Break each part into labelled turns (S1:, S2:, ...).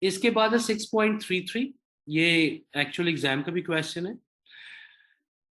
S1: इसके बाद है 6.33, ये एक्चुअल एग्जाम का भी क्वेश्चन है।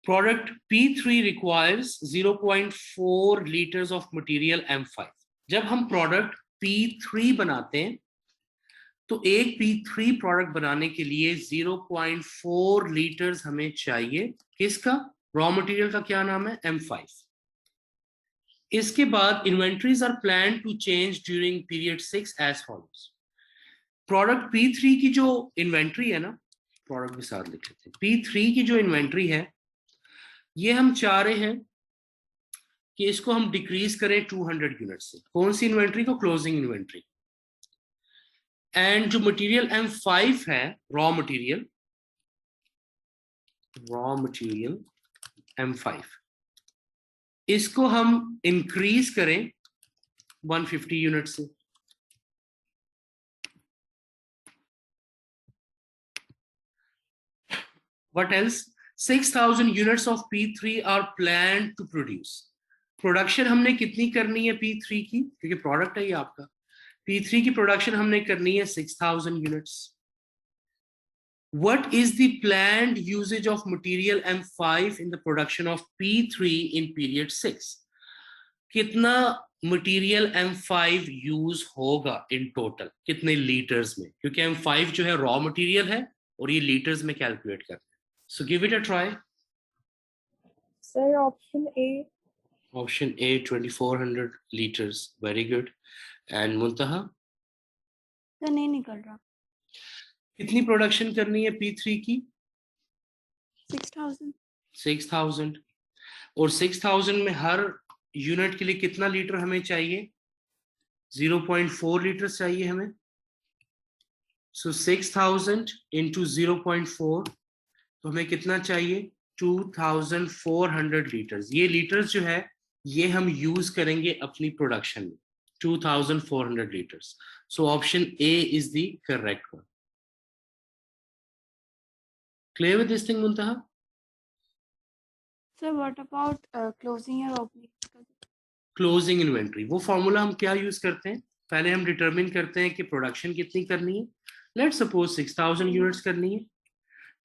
S1: Product P3 requires 0.4 litres of material M5। जब हम प्रोडक्ट P3 बनाते हैं तो एक P3 प्रोडक्ट बनाने के लिए 0.4 लीटर्स हमें चाहिए। किसका? रॉ मटेरियल का क्या नाम है? M5। इसके बाद inventories are plan to change during period 6 as follows. Product P3 की जो इन्वेंट्री है ना, प्रोडक्ट के साथ लिख लेते हैं, P3 की जो इन्वेंट्री है ये हम चाह रहे हैं कि इसको हम डिक्रीज करें 200 यूनिट से। कौन सी इन्वेंट्री को? Closing inventory. एंड जो मटेरियल M5 है, रॉ मटेरियल M5, इसको हम इंक्रीज करें 150 यूनिट से। What else? 6,000 units of P3 are planned to produce. Production हमने कितनी करनी है P3 की? क्योंकि प्रोडक्ट है ये आपका। P3 की प्रोडक्शन हमने करनी है 6,000 units. What is the planned usage of material M5 in the production of P3 in period 6? कितना मटेरियल M5 यूज होगा इन टोटल, कितने लीटर्स में? क्योंकि M5 जो है रॉ मटेरियल है और ये लीटर्स में कैलकुलेट करते हैं। So give it a try.
S2: Sir, option A.
S1: Option A, 2400 liters. Very good. And Muntaha?
S2: Sir नहीं निकल रहा।
S1: कितनी प्रोडक्शन करनी है P3 की?
S2: 6,000।
S1: 6,000। और 6,000 में हर यूनिट के लिए कितना लीटर हमें चाहिए? 0.4 लीटर चाहिए हमें। So 6,000 into 0.4, तो हमें कितना चाहिए? 2,400 लीटर्स। ये लीटर्स जो है ये हम यूज करेंगे अपनी प्रोडक्शन में, 2,400 liters. So option A is the correct one. Clear with this thing, Muntaha?
S2: Sir, what about closing or opening?
S1: Closing inventory, वो फॉर्मूला हम क्या यूज करते हैं? पहले हम डिटरमिन करते हैं कि प्रोडक्शन कितनी करनी है। लेट्स सपोज 6,000 यूनिट्स करनी है।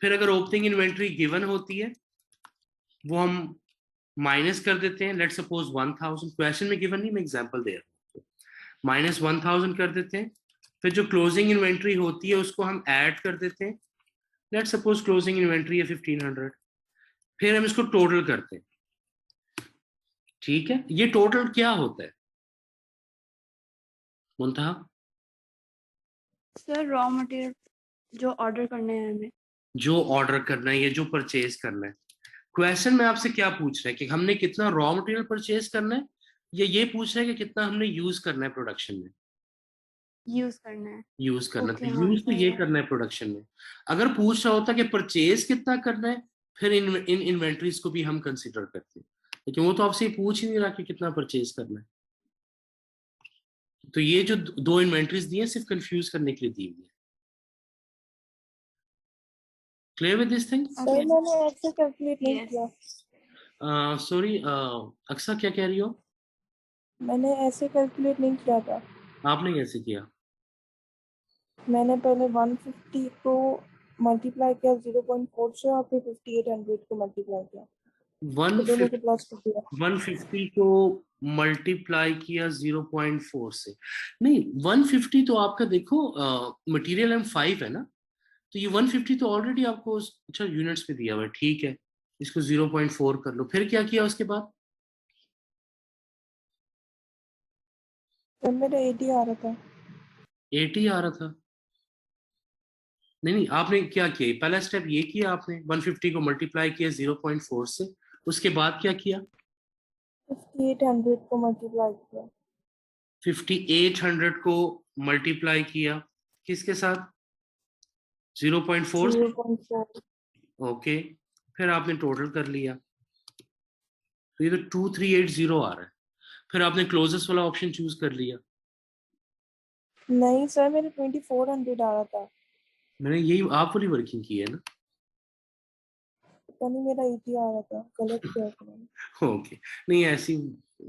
S1: फिर अगर ओपनिंग इन्वेंट्री गिवन होती है वो हम माइनस कर देते हैं। लेट्स सपोज 1,000, क्वेश्चन में गिवन नहीं, मैं एग्जांपल दे रहा हूँ। माइनस 1,000 कर देते हैं। फिर जो क्लोजिंग इन्वेंट्री होती है उसको हम ऐड कर देते हैं। लेट्स सपोज क्लोजिंग इन्वेंट्री है 1,500। फिर हम इसको टोटल करते हैं। ठीक है, ये टोटल क्या होता है मुंतहा?
S2: सर रॉ मटेरियल जो ऑर्डर करने हैं हमें,
S1: जो ऑर्डर करना है या जो परचेज करना है। क्वेश्चन में आपसे क्या पूछ रहा है कि हमने कितना रॉ मटेरियल परचेज करना है, या ये पूछ रहा है कि कितना हमने यूज करना है प्रोडक्शन में?
S2: यूज करना है।
S1: यूज करना, तो
S2: ओके हाँ
S1: यूज तो ये
S2: सर।
S1: करना है प्रोडक्शन में। अगर पूछ रहा होता कि परचेज कितना करना है, फिर इन इन्वेंट्रीज को भी हम कंसिडर करते हैं। लेकिन वो तो आपसे पूछ ही नहीं रहा कि कितना परचेज करना है। तो ये जो दो इन्वेंट्रीज दी है सिर्फ कंफ्यूज करने के लिए दी हुई है। Clear with this thing?
S2: Sir मैंने ऐसे कैलकुलेट नहीं किया।
S1: सॉरी अक्सा, क्या कह रही हो?
S2: मैंने ऐसे कैलकुलेट नहीं किया था।
S1: आपने कैसे किया?
S2: मैंने पहले 150 को मल्टीप्लाई किया 0.4 से और फिर 5800 को मल्टीप्लाई किया, तो दोनों को प्लस कर दिया।
S1: 150 को मल्टीप्लाई किया 0.4 से? नहीं, 150 तो आपका देखो मटेरियल M5 है ना, तो ये 150 तो ऑलरेडी आपको अच्छा यूनिट्स में दिया हुआ है। ठीक है, इसको 0.4 कर लो। फिर क्या किया उसके बाद?
S2: तो मेरा 80 आ रहा था।
S1: 80 आ रहा था? नहीं नहीं, आपने क्या किया? पहला स्टेप ये किया आपने, 150 को मल्टीप्लाई किया 0.4 से। उसके बाद क्या किया?
S2: 5800 को मल्टीप्लाई किया।
S1: 5800 को मल्टीप्लाई किया किसके साथ? 0.4 से।
S2: 0.4।
S1: ओके, फिर आपने टोटल कर लिया, तो ये तो 2380 आ रहा है। फिर आपने क्लोजेस्ट वाला ऑप्शन चूज कर लिया।
S2: नहीं सर, मेरे 2400 आ रहा था।
S1: मैंने यही आप वाली वर्किंग की है ना।
S2: पता नहीं, मेरा 80 आ रहा था, गलत किया था मैंने।
S1: ओके, नहीं ऐसी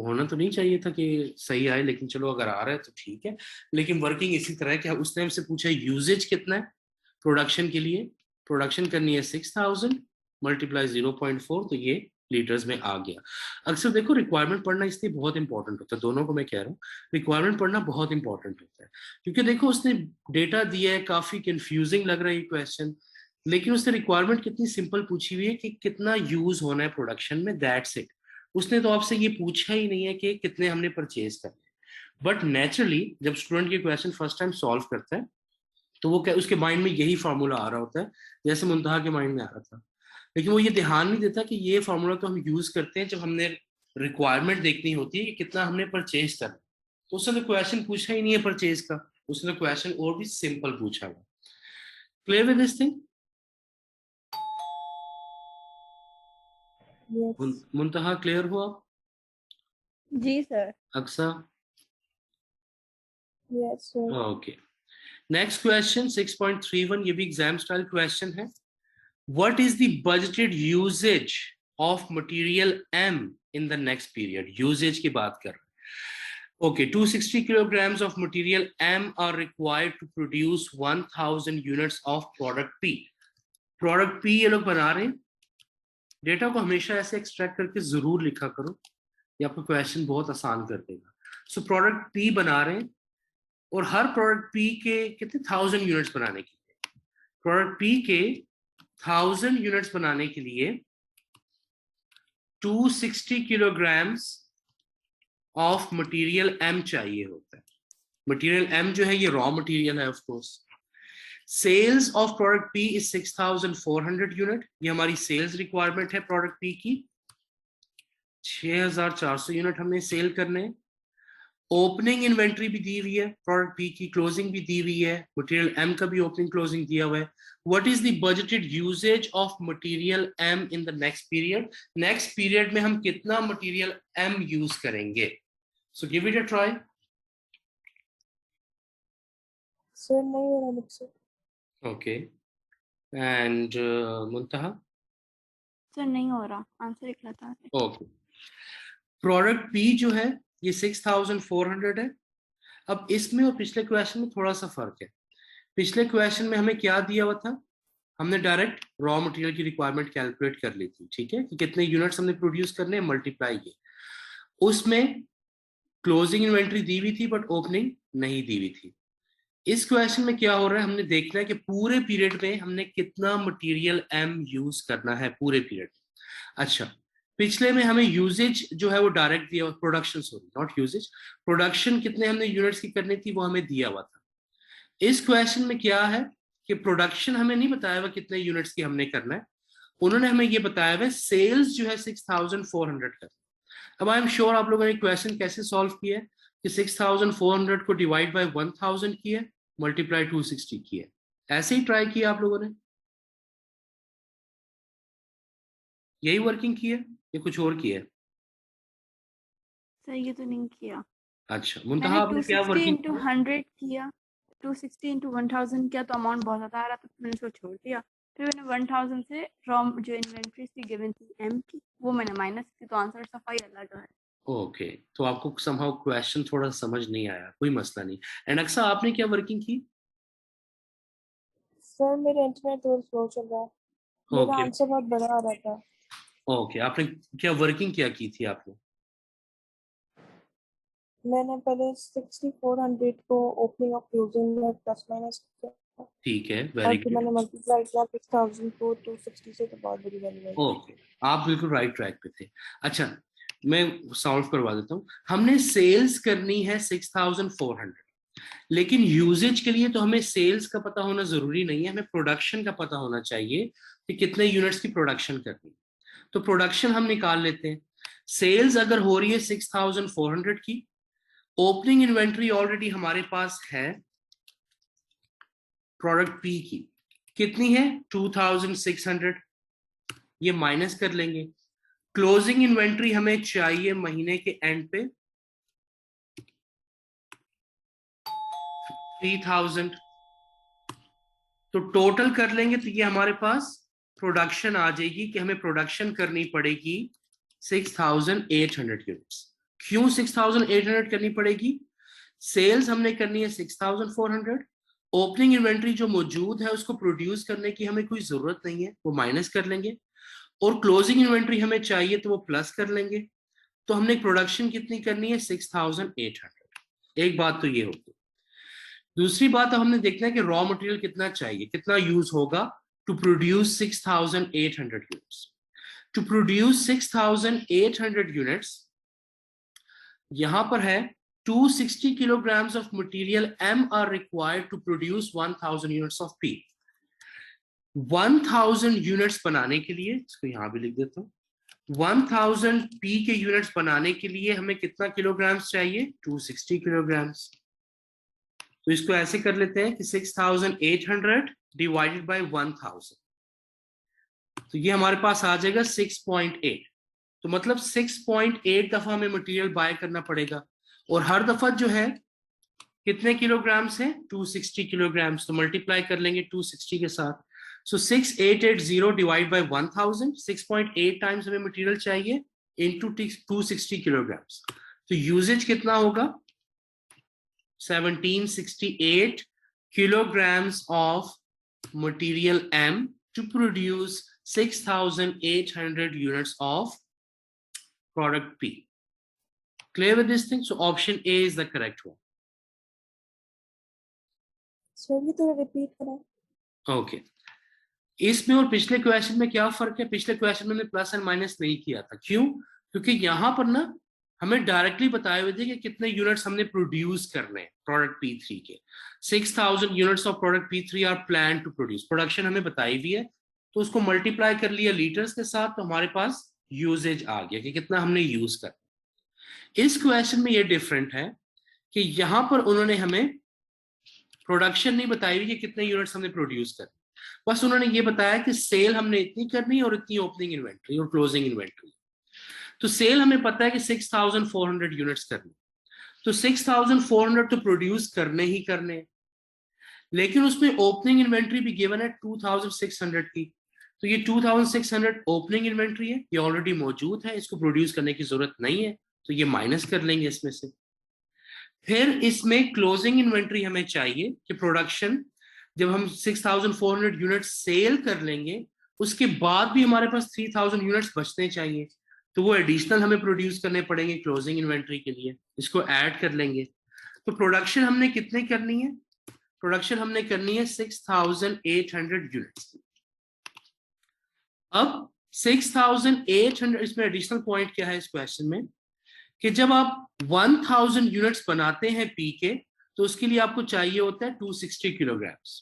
S1: होना तो नहीं चाहिए था कि सही आए, लेकिन चलो अगर आ रहा है तो ठीक है। लेकिन वर्किंग इसी तरह है कि उसने हमसे पूछा यूजेज कितना है प्रोडक्शन के लिए, प्रोडक्शन करनी है 6000 मल्टीप्लाई 0.4, तो ये लीटर्स में आ गया। अक्सर देखो रिक्वायरमेंट पढ़ना इसलिए बहुत इंपॉर्टेंट होता है, दोनों को मैं कह रहा हूँ, रिक्वायरमेंट पढ़ना बहुत इंपॉर्टेंट होता है, क्योंकि देखो उसने डेटा दिया है, काफी कंफ्यूजिंग लग रहा है ये क्वेश्चन, लेकिन उसने रिक्वायरमेंट कितनी सिंपल पूछी हुई है कि कितना यूज होना है प्रोडक्शन में, दैट्स इट। उसने तो आपसे ये पूछा ही नहीं है कि कितने हमने परचेज करने। बट नेचुरली जब स्टूडेंट ये क्वेश्चन फर्स्ट टाइम सॉल्व करता है तो वो क्या उसके माइंड में यही फार्मूला आ रहा होता है, जैसे मुंतहा के माइंड में आ रहा था, लेकिन वो ये ध्यान नहीं देता कि ये फार्मूला तो हम यूज करते हैं जब हमने रिक्वायरमेंट देखनी होती है कि कितना हमने परचेज करना। तो उसने तो क्वेश्चन पूछा ही नहीं है परचेज का, उसने तो क्वेश्चन और भी सिंपल पूछा हुआ। Clear with this thing?
S2: Yes.
S1: Muntaha clear हुआ?
S3: जी sir.
S1: Aqsa?
S2: Yes, sir.
S1: Okay, next question 6.31, ये भी एग्जाम स्टाइल क्वेश्चन है। What is the budgeted usage of material M in the next period? Usage की बात कर रहे हैं। Okay, 260 kilograms of material M are required to produce 1000 units of product P. Product P ये लोग बना रहे हैं। डेटा को हमेशा ऐसे एक्सट्रैक्ट करके जरूर लिखा करो, ये आपका क्वेश्चन बहुत आसान कर देगा। सो प्रोडक्ट P बना रहे हैं, और हर प्रोडक्ट P के कितने 1000 यूनिट्स बनाने के लिए, प्रोडक्ट P के 1000 यूनिट्स बनाने के लिए 260 kilograms ऑफ मटेरियल M चाहिए होता है। मटेरियल M जो है ये रॉ मटेरियल है of course. Sales of product P is 6400 unit, ये हमारी सेल्स रिक्वायरमेंट है प्रोडक्ट P की। 6400 यूनिट हमने सेल करने। ओपनिंग इन्वेंट्री भी दी हुई है प्रोडक्ट P की, क्लोजिंग भी दी हुई है, मटेरियल M का भी ओपनिंग क्लोजिंग दिया हुआ है। What is the budgeted usage of material M in the next period? Next period में हम कितना मटेरियल M यूज करेंगे? So give it a try.
S2: Sir, नहीं हो रहा मुझसे।
S1: Okay. And Muntaha?
S3: सर नहीं हो रहा, आंसर लिखना था।
S1: Okay. प्रोडक्ट P जो है ये 6400 है। अब इसमें और पिछले क्वेश्चन में थोड़ा सा फर्क है। पिछले क्वेश्चन में हमें क्या दिया हुआ था, हमने डायरेक्ट रॉ मटेरियल की रिक्वायरमेंट कैलकुलेट कर ली थी, ठीक है, कि कितने यूनिट्स हमने प्रोड्यूस करने हैं, मल्टीप्लाई ये। उसमें क्लोजिंग इन्वेंट्री दी हुई थी बट ओपनिंग नहीं दी हुई थी। इस क्वेश्चन में क्या हो रहा है, हमने देखना है कि पूरे पीरियड में हमने कितना मटेरियल M यूज करना है पूरे पीरियड में। अच्छा, पिछले में हमें यूजेज जो है वो डायरेक्ट दिया, production sorry not uses, production कितने हमने यूनिट्स की करनी थी वो हमें दिया हुआ था। इस क्वेश्चन में क्या है कि प्रोडक्शन हमें नहीं बताया हुआ कितने यूनिट्स की हमने करना है, उन्होंने हमें ये बताया हुआ सेल्स जो है 6400 का। अब आई एम श्योर आप लोगों ने क्वेश्चन कैसे सॉल्व किया है कि 6400 को डिवाइड बाय 1000 किया, मल्टीप्लाई 260 किया, ऐसे ही ट्राई किया आप लोगों ने? यही वर्किंग की है या कुछ और किया है?
S3: सर ये तो नहीं किया।
S1: अच्छा, मुंतहा
S3: मैंने
S1: आपने क्या
S3: 260
S1: वर्किंग
S3: इंटू 100 किया, 260 इंटू 1000 किया तो अमाउंट बहुत ज़्यादा आ रहा था, तो मैंने उसको छोड़ दिया। फिर मैंने 1000 से रॉ जो इन्वेंट्रीज थी गिवन थी M की, वो मैंने माइनस की, तो आंसर सफाई अलग है।
S1: ओके, तो आपको समहाउ क्वेश्चन थोड़ा समझ नहीं आया, कोई मसला नहीं। एंड अक्सा आपने क्या वर्किंग की?
S2: सर मेरे इंटरनेट थोड़ा स्लो चल रहा है, मेरा
S1: ओके
S2: आंसर बहुत बड़ा आ रहा था।
S1: ओके, आपने क्या वर्किंग क्या की थी आपने?
S2: मैंने पहले 6400 को ओपनिंग और क्लोजिंग में प्लस माइनस किया,
S1: ठीक है,
S2: और
S1: वेरी
S2: फिर
S1: गुड।
S2: मैंने मल्टीप्लाई किया 6000 को 260 से, तो बहुत बड़ी वैल्यू आई।
S1: ओके, आप बिल्कुल राइट ट्रैक पे थे। अच्छा, मैं सॉल्व करवा देता हूँ। हमने सेल्स करनी है 6400, लेकिन यूजेज के लिए तो हमें सेल्स का पता होना जरूरी नहीं है, हमें प्रोडक्शन का पता होना चाहिए कि कितने यूनिट्स की प्रोडक्शन करनी है। तो प्रोडक्शन हम निकाल लेते हैं। सेल्स अगर हो रही है 6400 की, ओपनिंग इन्वेंट्री ऑलरेडी हमारे पास है प्रोडक्ट पी की, कितनी है 2600, ये माइनस कर लेंगे। क्लोजिंग इन्वेंट्री हमें चाहिए महीने के एंड पे 3000, तो टोटल कर लेंगे तो ये हमारे पास प्रोडक्शन आ जाएगी कि हमें प्रोडक्शन करनी पड़ेगी 6800 यूनिट्स। क्यों 6800 करनी पड़ेगी? सेल्स हमने करनी है 6400, ओपनिंग इन्वेंट्री जो मौजूद है उसको प्रोड्यूस करने की हमें कोई जरूरत नहीं है, वो माइनस कर लेंगे, और क्लोजिंग इन्वेंट्री हमें चाहिए तो वो प्लस कर लेंगे। तो हमने प्रोडक्शन कितनी करनी है? 6800। एक बात तो ये होगी। दूसरी बात अब हमने देखना है कि रॉ मटेरियल कितना चाहिए, कितना यूज होगा to produce 6800 units. To produce 6800 units, यहां पर है 260 kilograms of material M are required to produce 1000 units of P. 1000 units बनाने के लिए, इसको यहां भी लिख देता हूं, 1000 P के यूनिट्स बनाने के लिए हमें कितना किलोग्राम्स चाहिए? 260 किलोग्राम्स। तो इसको ऐसे कर लेते हैं कि 6800 डिवाइडेड बाय 1000, तो ये हमारे पास आ जाएगा 6.8। तो मतलब 6.8 दफा हमें मटेरियल बाय करना पड़ेगा, और हर दफा जो है कितने किलोग्राम्स है? 260 किलोग्राम्स। तो मल्टीप्लाई कर लेंगे 260 के साथ। सो 6880 डिवाइड बाय 1000, 6.8 टाइम्स हमें मटेरियल चाहिए इनटू 260 किलोग्राम्स। तो यूजेज कितना होगा? 1768 kilograms of material M to produce 6800 units of product P. Clear with this thing? So option A is the correct one.
S2: Sir ये तो रिपीट करें।
S1: Okay. इसमें और पिछले क्वेश्चन में क्या फर्क है? पिछले क्वेश्चन में प्लस एंड माइनस नहीं किया था। क्यों? क्योंकि यहां पर ना हमें डायरेक्टली बताए हुए थे कि कितने यूनिट्स हमने प्रोड्यूस करने हैं प्रोडक्ट P3 के। 6000 units of product P3 are plan to produce. Production हमें बताई हुई है, तो उसको मल्टीप्लाई कर लिया लीटर्स के साथ, तो हमारे पास यूजेज आ गया कि कितना हमने यूज कर। इस क्वेश्चन में ये डिफरेंट है कि यहां पर उन्होंने हमें प्रोडक्शन नहीं बताई हुई कि कितने यूनिट्स हमने प्रोड्यूस कर, बस उन्होंने ये बताया कि सेल हमने इतनी करनी और इतनी ओपनिंग इन्वेंट्री और क्लोजिंग इन्वेंट्री। तो सेल हमें पता है कि 6400 यूनिट्स करनी, तो 6400 तो प्रोड्यूस करने ही करने, लेकिन उसमें ओपनिंग इन्वेंट्री भी गिवन है 2600 की। तो ये 2600 ओपनिंग इन्वेंट्री है, ये ऑलरेडी मौजूद है, इसको प्रोड्यूस करने की जरूरत नहीं है, तो ये माइनस कर लेंगे इसमें से। फिर इसमें क्लोजिंग इन्वेंट्री हमें चाहिए कि प्रोडक्शन जब हम 6400 यूनिट सेल कर लेंगे उसके बाद भी हमारे पास 3000 यूनिट्स बचने चाहिए, तो वो एडिशनल हमें प्रोड्यूस करने पड़ेंगे क्लोजिंग इन्वेंट्री के लिए, इसको ऐड कर लेंगे। तो प्रोडक्शन हमने कितने करनी है? प्रोडक्शन हमने करनी है 6800 यूनिट्स। अब 6800, इसमें एडिशनल पॉइंट क्या है इस क्वेश्चन में कि जब आप 1000 यूनिट्स बनाते हैं पी के, तो उसके लिए आपको चाहिए होता है 260 किलोग्राम्स।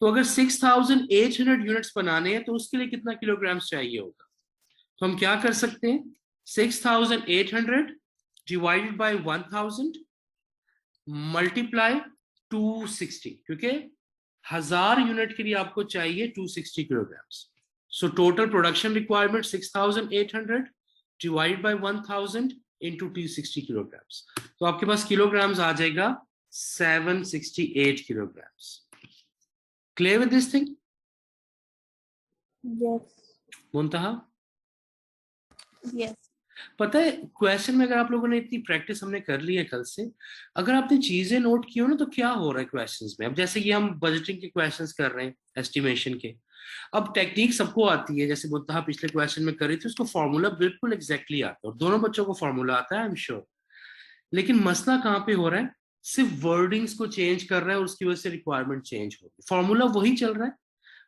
S1: तो अगर 6800 यूनिट्स बनाने हैं तो उसके लिए कितना किलोग्राम्स चाहिए होगा? तो हम क्या कर सकते हैं, 6800 डिवाइडेड बाय 1000 मल्टीप्लाई 260, क्योंकि 1000 यूनिट के लिए आपको चाहिए 260 kilograms. So total production requirement 6800 divided by 1000 into 260 kilograms. तो आपके पास किलोग्राम्स आ जाएगा 768 kilograms. Clear with this thing?
S2: Yes.
S1: Muntaha?
S3: Yes.
S1: पता है क्वेश्चन में अगर आप लोगों ने इतनी प्रैक्टिस हमने कर ली है कल से, अगर आपने चीजें नोट की हो ना, तो क्या हो रहा है क्वेश्चंस में। अब जैसे कि हम बजटिंग के क्वेश्चंस कर रहे हैं, एस्टिमेशन के, अब टेक्निक सबको आती है, जैसे मुंतहा पिछले क्वेश्चन में करी थी, उसको फॉर्मूला बिल्कुल एग्जैक्टली आता है, और दोनों बच्चों को फॉर्मूला आता है, आई एम श्योर। लेकिन मसला कहाँ पे हो रहा है, सिर्फ वर्डिंग्स को चेंज कर रहा है और उसकी वजह से रिक्वायरमेंट चेंज हो रही है। फॉर्मूला वही चल रहा है,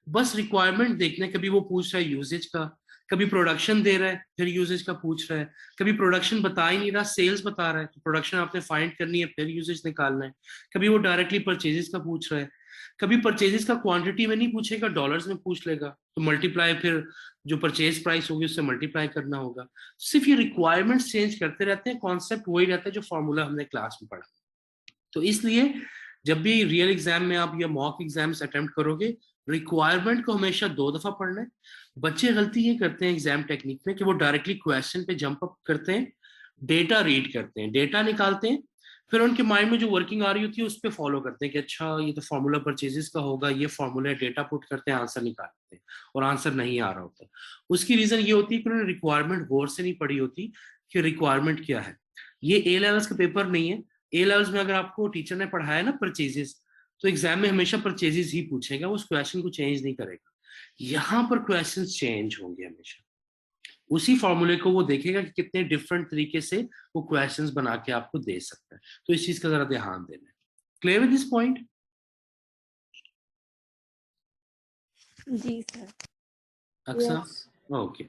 S1: बस रिक्वायरमेंट देखने, कभी वो पूछ रहा है यूजेज का, कभी प्रोडक्शन दे रहा है फिर यूजेज का पूछ रहा है, कभी प्रोडक्शन बता ही नहीं रहा, सेल्स बता रहा है, तो प्रोडक्शन आपने फाइंड करनी है फिर यूजेज निकालना है, कभी वो डायरेक्टली परचेजेस का पूछ रहा है, कभी परचेजेस का क्वांटिटी में नहीं पूछेगा, डॉलर्स में पूछ लेगा, तो मल्टीप्लाई फिर जो परचेज प्राइस होगी उससे मल्टीप्लाई करना होगा। सिर्फ ये रिक्वायरमेंट्स चेंज करते रहते हैं, कॉन्सेप्ट वही रहता है जो फॉर्मूला हमने क्लास में पढ़ा। तो इसलिए जब भी रियल एग्जाम में आप या मॉक एग्जाम्स अटेम्प्ट करोगे, रिक्वायरमेंट को हमेशा 2 दफा पढ़ना है। बच्चे गलती ये करते हैं एग्जाम टेक्निक में कि वो डायरेक्टली क्वेश्चन पे जंप अप करते हैं, डेटा रीड करते हैं, डेटा निकालते हैं, फिर उनके माइंड में जो वर्किंग आ रही होती है उस पर फॉलो करते हैं कि अच्छा ये तो फॉर्मूला परचेजेस का होगा, ये फॉर्मूला डेटा पुट करते हैं, आंसर निकालते हैं और आंसर नहीं आ रहा होता। उसकी रीजन ये होती है कि उन्होंने रिक्वायरमेंट गौर से नहीं पढ़ी होती कि रिक्वायरमेंट क्या है। ये ए लेवल्स का पेपर नहीं है। ए लेवल्स में अगर आपको टीचर ने पढ़ाया ना परचेजेस, तो एग्जाम में हमेशा परचेजेस ही पूछेगा, उस क्वेश्चन को चेंज नहीं करेगा। यहाँ पर क्वेश्चन चेंज होंगे हमेशा, उसी फॉर्मूले को वो देखेगा कि कितने डिफरेंट तरीके से वो क्वेश्चंस बना के आपको दे सकता है। तो इस चीज का जरा ध्यान देना है। Clear with this point?
S3: जी सर।
S1: अक्सर ओके।